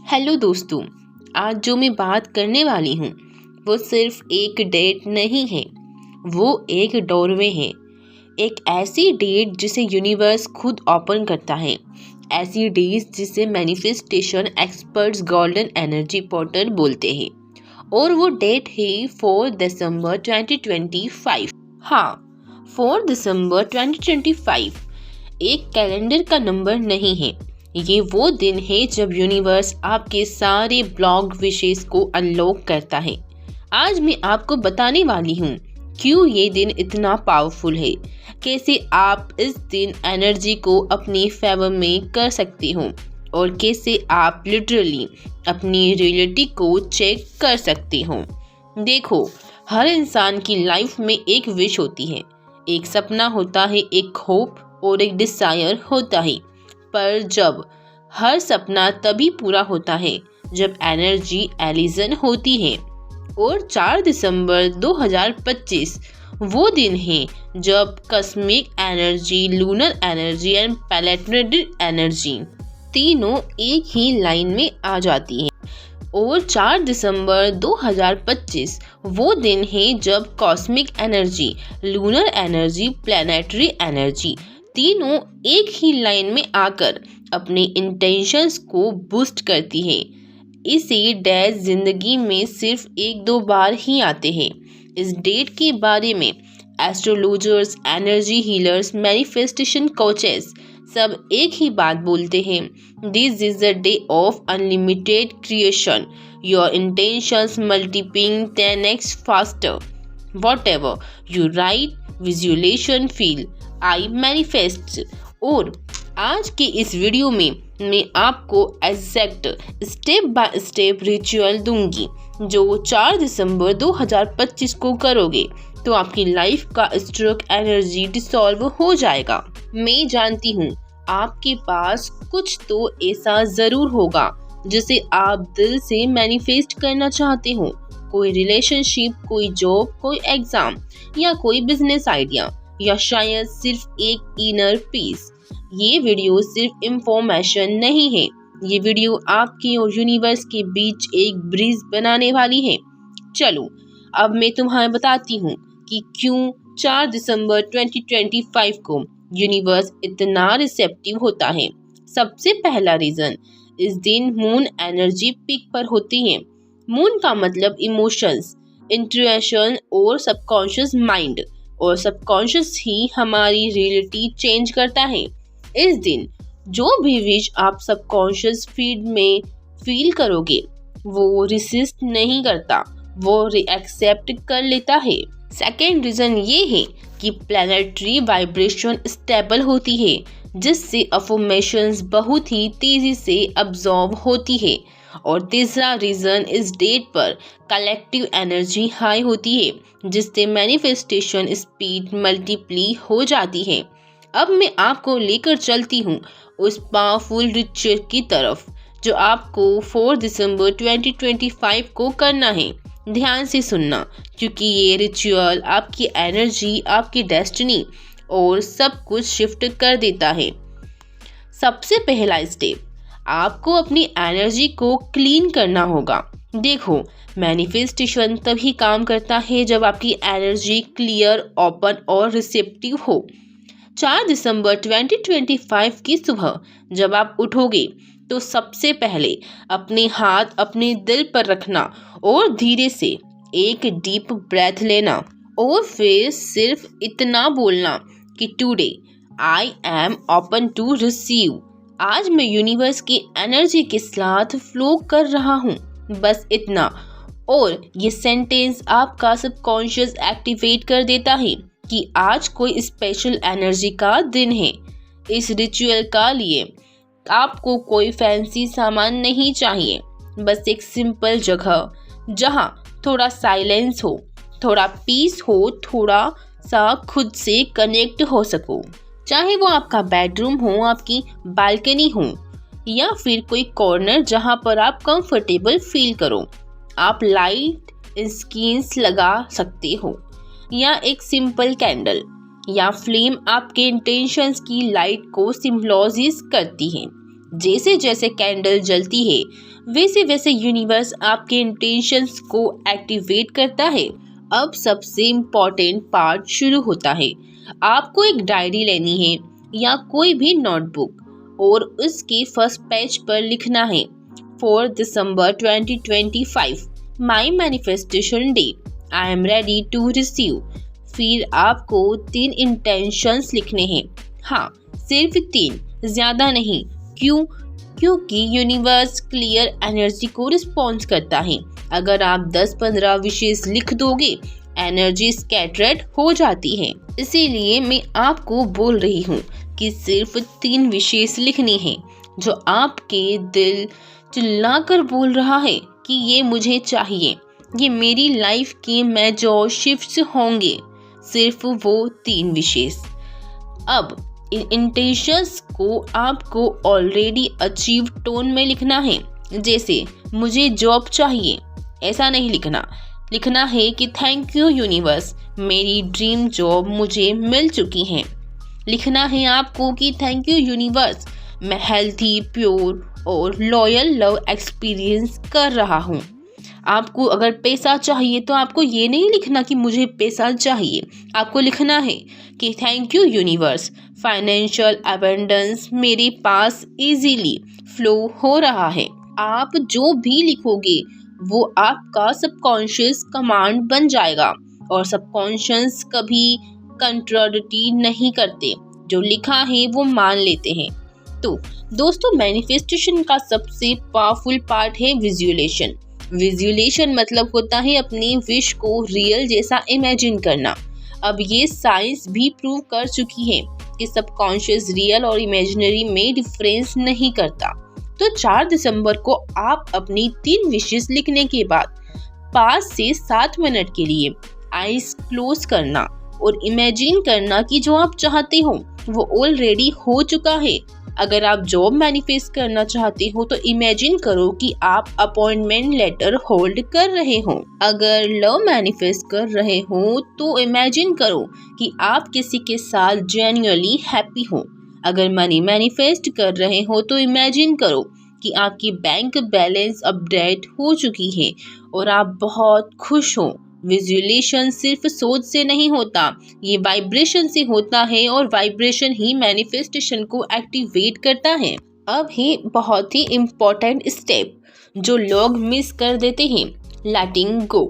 Hello दोस्तों, आज जो मैं बात करने वाली हूँ वो सिर्फ एक डेट नहीं है, वो एक डोरवे है। एक ऐसी डेट जिसे यूनिवर्स खुद ओपन करता है, ऐसी डेट जिसे manifestation experts golden energy portal बोलते हैं। और वो डेट है 4 दिसंबर 2025। हाँ, 4 दिसंबर 2025 एक कैलेंडर का नंबर नहीं है, ये वो दिन है जब यूनिवर्स आपके सारे ब्लॉक्ड विशेष को अनलॉक करता है। आज मैं आपको बताने वाली हूँ क्यों ये दिन इतना पावरफुल है, कैसे आप इस दिन एनर्जी को अपनी फेवर में कर सकते हो और कैसे आप लिटरली अपनी रियलिटी को चेक कर सकते हो। देखो, हर इंसान की लाइफ में एक विश होती है, एक सपना होता है, एक होप और एक डिजायर होता है। पर जब हर सपना तभी पूरा होता है जब एनर्जी एलिजन होती है। और 4 दिसंबर 2025 वो दिन है जब cosmic energy, lunar energy and planetary energy तीनों एक ही लाइन में आ जाती हैं। और 4 दिसंबर 2025 वो दिन है जब cosmic energy, lunar energy, planetary energy तीनों एक ही लाइन में आकर अपने इंटेंशंस को बूस्ट करती है। इसे डेज जिंदगी में सिर्फ 1-2 बार ही आते हैं। इस डेट के बारे में astrologers, energy healers, manifestation coaches सब एक ही बात बोलते हैं, this is the day of unlimited creation, your intentions multiplying 10x faster, whatever you write, visualisation, feel, I manifest. और आज के इस वीडियो में मैं आपको exact step by step ritual दूंगी जो 4 दिसंबर 2025 को करोगे तो आपकी लाइफ का स्ट्रोक एनर्जी डिसॉल्व हो जाएगा। मैं जानती हूँ आपके पास कुछ तो ऐसा जरूर होगा जिसे आप दिल से मैनिफेस्ट करना चाहते हो, कोई रिलेशनशिप, कोई जॉब, कोई एग्जाम या कोई बिजनेस आइडिया, या शायद सिर्फ एक इनर पीस। ये वीडियो सिर्फ इंफॉर्मेशन नहीं है, ये वीडियो आपके और यूनिवर्स के बीच एक ब्रिज बनाने वाली है। चलो अब मैं तुम्हें बताती हूँ कि क्यों 4 दिसंबर 2025 को यूनिवर्स इतना रिसेप्टिव होता है। सबसे पहला रीजन, इस दिन मून एनर्जी पीक पर होती है। मून का मतलब इमोशंस, इंट्यूशन और सबकॉन्शियस माइंड, और सबकॉन्शियस ही हमारी रियलिटी चेंज करता है। इस दिन जो भी विश आप सबकॉन्शियस फीड में फील करोगे वो रिसिस्ट नहीं करता, वो एक्सेप्ट कर लेता है। सेकेंड रीजन ये है कि प्लैनेटरी वाइब्रेशन स्टेबल होती है, जिससे अफर्मेशंस बहुत ही तेजी से अब्जॉर्ब होती है। और तीसरा रीजन, इस डेट पर कलेक्टिव एनर्जी हाई होती है, जिससे मैनिफेस्टेशन स्पीड मल्टीप्ली हो जाती है। अब मैं आपको लेकर चलती हूँ उस पावरफुल रिचुअल की तरफ जो आपको 4 दिसंबर 2025 को करना है। ध्यान से सुनना, क्योंकि ये रिचुअल आपकी एनर्जी, आपकी डेस्टिनी और सब कुछ शिफ्ट कर देता है। सबसे पहला स्टेप, आपको अपनी एनर्जी को क्लीन करना होगा। देखो, मैनिफेस्टेशन तभी काम करता है जब आपकी एनर्जी क्लियर, ओपन और रिसेप्टिव हो। 4 दिसंबर 2025 की सुबह जब आप उठोगे तो सबसे पहले अपने हाथ अपने दिल पर रखना और धीरे से एक डीप ब्रेथ लेना, और फिर सिर्फ इतना बोलना कि today I am open to receive. आज मैं यूनिवर्स की एनर्जी के साथ फ्लो कर रहा हूँ, बस इतना। और ये सेंटेंस आपका सबकॉन्शियस एक्टिवेट कर देता है कि आज कोई स्पेशल एनर्जी का दिन है। इस रिचुअल का लिए आपको कोई फैंसी सामान नहीं चाहिए, बस एक सिंपल जगह जहाँ थोड़ा साइलेंस हो, थोड़ा पीस हो, थोड़ा सा खुद से कनेक्ट हो सको। चाहे वो आपका बेडरूम हो, आपकी बालकनी हो, या फिर कोई कॉर्नर जहाँ पर आप कंफर्टेबल फील करो। आप लाइट स्किन्स लगा सकते हो या एक सिंपल कैंडल या फ्लेम आपके इंटेंशंस की लाइट को सिंबलाइज करती है। जैसे जैसे कैंडल जलती है वैसे वैसे यूनिवर्स आपके इंटेंशंस को एक्टिवेट करता है। अब सबसे इम्पोर्टेंट पार्ट शुरू होता है। आपको एक डायरी लेनी है या कोई भी नोटबुक और उसके फर्स्ट पेज पर लिखना है 4 दिसंबर 2025 my manifestation day, I am ready to receive. फिर आपको 3 इंटेंशंस लिखने हैं। हाँ, सिर्फ 3, ज़्यादा नहीं। क्यों? क्योंकि यूनिवर्स क्लियर एनर्जी को रिस्पॉन्स करता है। अगर आप 10-15 विशेष लिख दोगे एनर्जी स्कैटर्ड हो जाती है। इसीलिए मैं आपको बोल रही हूँ कि सिर्फ 3 विशेष लिखनी है जो आपके दिल चिल्लाकर बोल रहा है कि ये मुझे चाहिए, ये मेरी लाइफ के मेजर शिफ्ट्स होंगे। सिर्फ वो 3 विशेष। अब इन इंटेंशंस को आपको ऑलरेडी अचीव टोन में लिखना है। जैसे मुझे जॉब चाहिए, ऐसा नहीं लिखना। लिखना है कि थैंक यू यूनिवर्स, मेरी ड्रीम जॉब मुझे मिल चुकी है। लिखना है आपको कि थैंक यू यूनिवर्स, मैं हेल्थी, प्योर और लॉयल लव एक्सपीरियंस कर रहा हूँ। आपको अगर पैसा चाहिए तो आपको ये नहीं लिखना कि मुझे पैसा चाहिए। आपको लिखना है कि thank you universe, financial abundance मेरे पास इजीली फ्लो हो रहा है। आप जो भी लिखोगे वो आपका सबकॉन्शियस कमांड बन जाएगा और सबकॉन्शियस कभी कंट्राडिक्टी नहीं करते। जो लिखा है वो मान लेते हैं। तो दोस्तों, मैनिफेस्टेशन का सबसे पावरफुल पार्ट है विजुअलेशन। विजुअलेशन मतलब होता है अपनी विश को रियल जैसा इमेजिन करना। अब ये साइंस भी प्रूव कर चुकी है कि सबकॉन्शियस रियल और इमेजिनरी में डिफरेंस नहीं करता। तो 4 दिसंबर को आप अपनी 3 विशेस लिखने के बाद 5 से 7 मिनट के लिए आईज क्लोज करना और इमेजिन करना कि जो आप चाहते हो वो ऑलरेडी हो चुका है। अगर आप जॉब मैनिफेस्ट करना चाहते हो तो इमेजिन करो कि आप अपॉइंटमेंट लेटर होल्ड कर रहे हो। अगर लव मैनिफेस्ट कर रहे हो तो इमेजिन करो कि आप किसी के साथ जेन्युइनली हैप्पी हो। अगर मनी मैनिफेस्ट कर रहे हो तो इमेजिन करो कि आपकी बैंक बैलेंस अपडेट हो चुकी है और आप बहुत खुश हो। विजुअलेशन सिर्फ सोच से नहीं होता, ये वाइब्रेशन से होता है और वाइब्रेशन ही मैनिफेस्टेशन को एक्टिवेट करता है। अब है बहुत ही इम्पोर्टेंट स्टेप जो लोग मिस कर देते हैं, लेटिंग गो।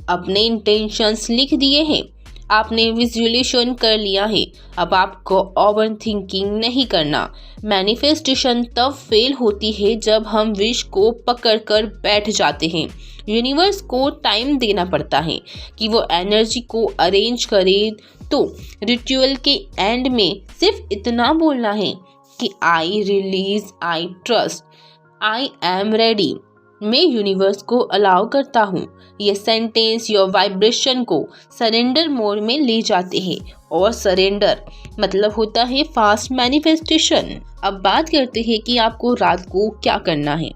अपने इंटेंशंस लिख दिए हैं, आपने विजुअलेशन कर लिया है, अब आपको ओवर थिंकिंग नहीं करना। मैनिफेस्टेशन तब फेल होती है जब हम विश को पकड़कर बैठ जाते हैं। यूनिवर्स को टाइम देना पड़ता है कि वो एनर्जी को अरेंज करे। तो रिचुअल के एंड में सिर्फ इतना बोलना है कि I release, I trust, I am ready. मैं यूनिवर्स को अलाउ करता हूँ। ये सेंटेंस योर वाइब्रेशन को सरेंडर मोड में ले जाते हैं और सरेंडर मतलब होता है फास्ट मैनिफेस्टेशन। अब बात करते हैं कि आपको रात को क्या करना है।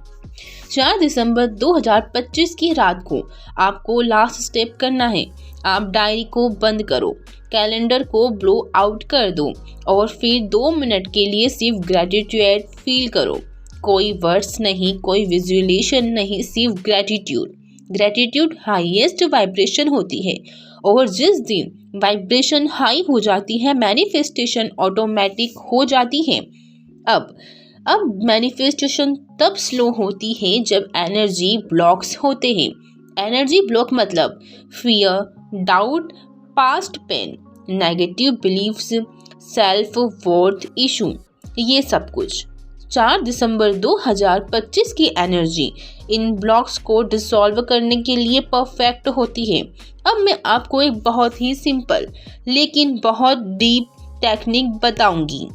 4 दिसंबर 2025 की रात को आपको लास्ट स्टेप करना है। आप डायरी को बंद करो, कैलेंडर को ब्लो आउट कर दो और फिर 2 मिनट के लिए सिर्फ ग्रेटिट्यूड फील करो। कोई वर्ड्स नहीं, कोई विजुअलेशन नहीं, सिर्फ ग्रेटिट्यूड। ग्रेटिट्यूड हाईएस्ट वाइब्रेशन होती है और जिस दिन वाइब्रेशन हाई हो जाती है मैनिफेस्टेशन ऑटोमेटिक हो जाती है। अब मैनिफेस्टेशन तब स्लो होती है जब एनर्जी ब्लॉक्स होते हैं। एनर्जी ब्लॉक मतलब fear, doubt, past pain, negative beliefs, self worth issue, ये सब कुछ। 4 दिसंबर 2025 की एनर्जी इन ब्लॉक्स को डिसॉल्व करने के लिए परफेक्ट होती है। अब मैं आपको एक बहुत ही सिंपल लेकिन बहुत डीप टेक्निक बताऊंगी।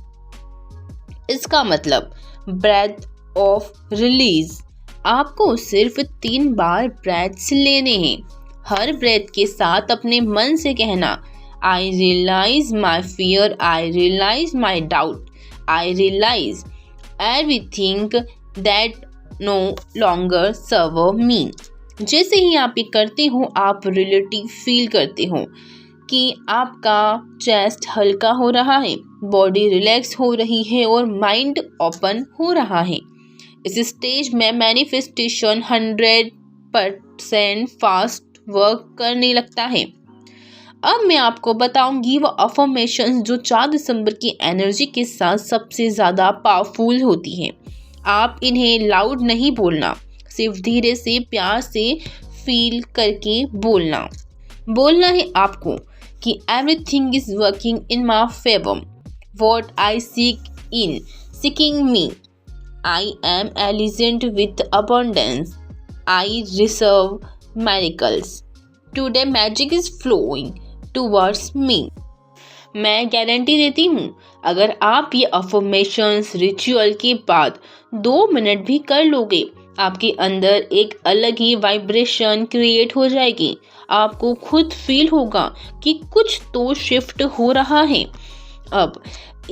इसका मतलब ब्रेथ ऑफ रिलीज। आपको सिर्फ 3 बार ब्रेथ्स लेने हैं। हर ब्रेथ के साथ अपने मन से कहना, I realise my fear, I realise my doubt, I realise everything that no longer serve me। जैसे ही आप ये करते हो आप रियलिटी फील करते हो। कि आपका चेस्ट हल्का हो रहा है, बॉडी रिलैक्स हो रही है और माइंड ओपन हो रहा है। इस स्टेज में मैनिफेस्टेशन 100% फास्ट वर्क करने लगता है। अब मैं आपको बताऊंगी वो अफर्मेशंस जो 4 दिसंबर की एनर्जी के साथ सबसे ज़्यादा पावरफुल होती हैं। आप इन्हें लाउड नहीं बोलना, सिर्फ धीरे से प्यार से फील करके बोलना है आपको कि everything is working in my favour, what I seeking me, I am elegant with abundance, I deserve miracles, today magic is flowing towards me. मैं गारंटी देती हूँ, अगर आप ये अफर्मेशंस रिचुअल के बाद 2 मिनट भी कर लोगे, आपके अंदर एक अलग ही वाइब्रेशन क्रिएट हो जाएगी। आपको खुद फील होगा कि कुछ तो शिफ्ट हो रहा है। अब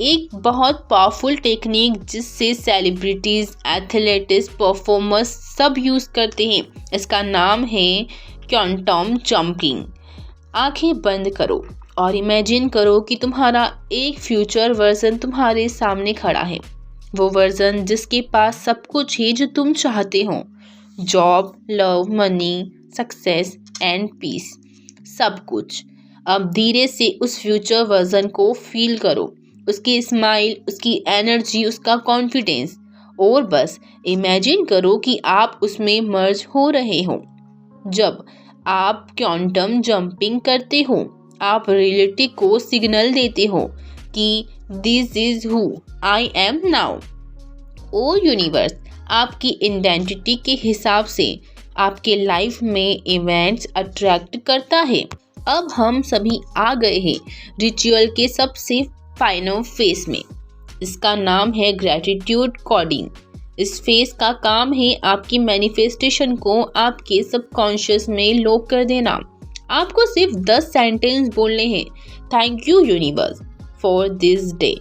एक बहुत पावरफुल टेक्निक जिससे सेलिब्रिटीज, एथलेट्स, परफॉर्मर्स सब यूज़ करते हैं, इसका नाम है क्वांटम जंपिंग। आंखें बंद करो और इमेजिन करो कि तुम्हारा एक फ्यूचर वर्जन तुम्हारे सामने खड़ा है। वो वर्जन जिसके पास सब कुछ है जो तुम चाहते हो, job, love, money, success and peace, सब कुछ। अब धीरे से उस फ्यूचर वर्जन को फील करो, उसकी स्माइल, उसकी एनर्जी, उसका कॉन्फिडेंस, और बस इमेजिन करो कि आप उसमें मर्ज हो रहे हो। जब आप क्वांटम जंपिंग करते हो, आप रियलिटी को सिग्नल देते हो कि this is who I am now. ओ यूनिवर्स आपकी आइडेंटिटी के हिसाब से आपके लाइफ में इवेंट्स अट्रैक्ट करता है। अब हम सभी आ गए हैं रिचुअल के सबसे फाइनल फेस में। इसका नाम है ग्रैटिट्यूड कोडिंग। इस फेस का काम है आपकी मैनिफेस्टेशन को आपके सबकॉन्शियस में लॉक कर देना। आपको सिर्फ 10 सेंटेंस बोलने हैं। Thank you universe for this day,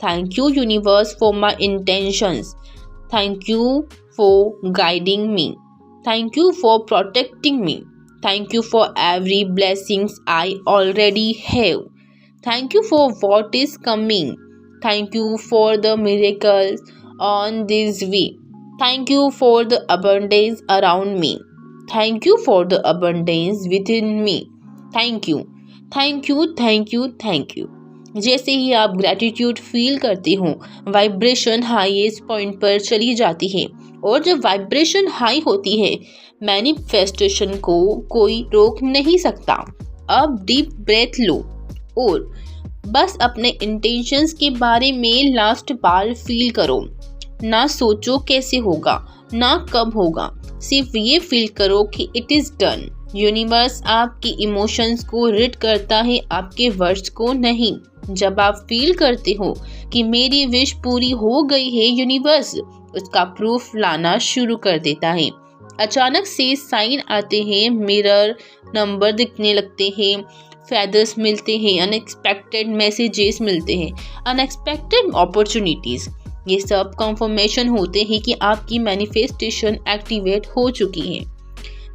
thank you universe for my intentions, thank you for guiding me, thank you for protecting me, thank you for every blessings I already have, thank you for what is coming, thank you for the miracles on this way, thank you for the abundance around me, thank you for the abundance with in me, thank you, thank you, thank you, thank you. जैसे ही आप gratitude feel करते हो, vibration highest point पर चली जाती है, और जब वाइब्रेशन हाई होती है, मैनिफेस्टेशन को कोई रोक नहीं सकता। अब डीप ब्रेथ लो और बस अपने इंटेंशंस के बारे में लास्ट बार फील करो। ना सोचो कैसे होगा, ना कब होगा, सिर्फ ये फील करो कि इट इज़ डन। यूनिवर्स आपकी इमोशंस को रीड करता है, आपके वर्ड्स को नहीं। जब आप फील करते हो कि मेरी विश पूरी हो गई है, यूनिवर्स उसका प्रूफ लाना शुरू कर देता है। अचानक से साइन आते हैं, मिरर नंबर दिखने लगते हैं, फेदर्स मिलते हैं, अनएक्सपेक्टेड मैसेजेस मिलते हैं, अनएक्सपेक्टेड अपॉर्चुनिटीज़। ये सब कंफर्मेशन होते हैं कि आपकी मैनिफेस्टेशन एक्टिवेट हो चुकी है।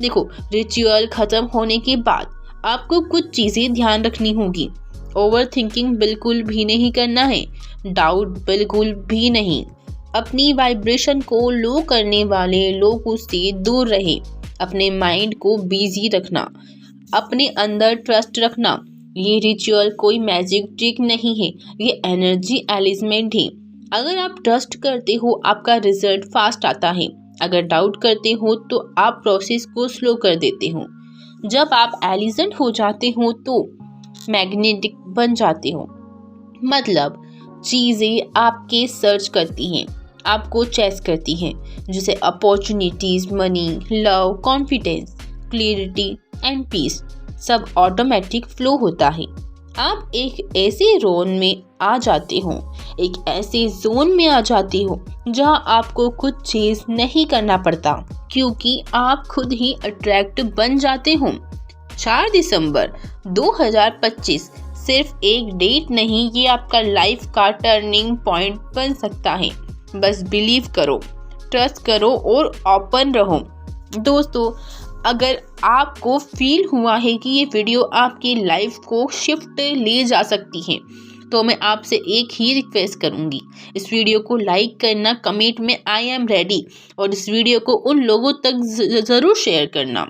देखो, रिचुअल ख़त्म होने के बाद आपको कुछ चीज़ें ध्यान रखनी होगी। ओवर थिंकिंग बिल्कुल भी नहीं करना है, डाउट बिल्कुल भी नहीं। अपनी वाइब्रेशन को लो करने वाले लोगों से दूर रहें। अपने माइंड को बिजी रखना, अपने अंदर ट्रस्ट रखना। ये रिचुअल कोई मैजिक ट्रिक नहीं है, ये एनर्जी एलिमेंट है। अगर आप ट्रस्ट करते हो, आपका रिजल्ट फास्ट आता है। अगर डाउट करते हो तो आप प्रोसेस को स्लो कर देते हो। जब आप एलिजेंट हो जाते हो तो मैग्नेटिक बन जाते हो, मतलब चीज़ें आपके सर्च करती हैं, आपको चेस करती हैं, जैसे opportunities, money, love, confidence, clarity and peace, सब ऑटोमेटिक फ्लो होता है। आप एक ऐसे जोन में आ जाते हो, एक ऐसे जोन में आ जाते हो जहां आपको कुछ चीज़ नहीं करना पड़ता, क्योंकि आप खुद ही अट्रैक्ट बन जाते हो। 4 दिसंबर 2025 सिर्फ एक डेट नहीं, ये आपका लाइफ का टर्निंग पॉइंट बन सकता है। बस बिलीव करो, ट्रस्ट करो और ओपन रहो। दोस्तों, अगर आपको फील हुआ है कि ये वीडियो आपकी लाइफ को शिफ्ट ले जा सकती है, तो मैं आपसे एक ही रिक्वेस्ट करूंगी, इस वीडियो को लाइक करना, कमेंट में आई एम रेडी और इस वीडियो को उन लोगों तक ज़रूर शेयर करना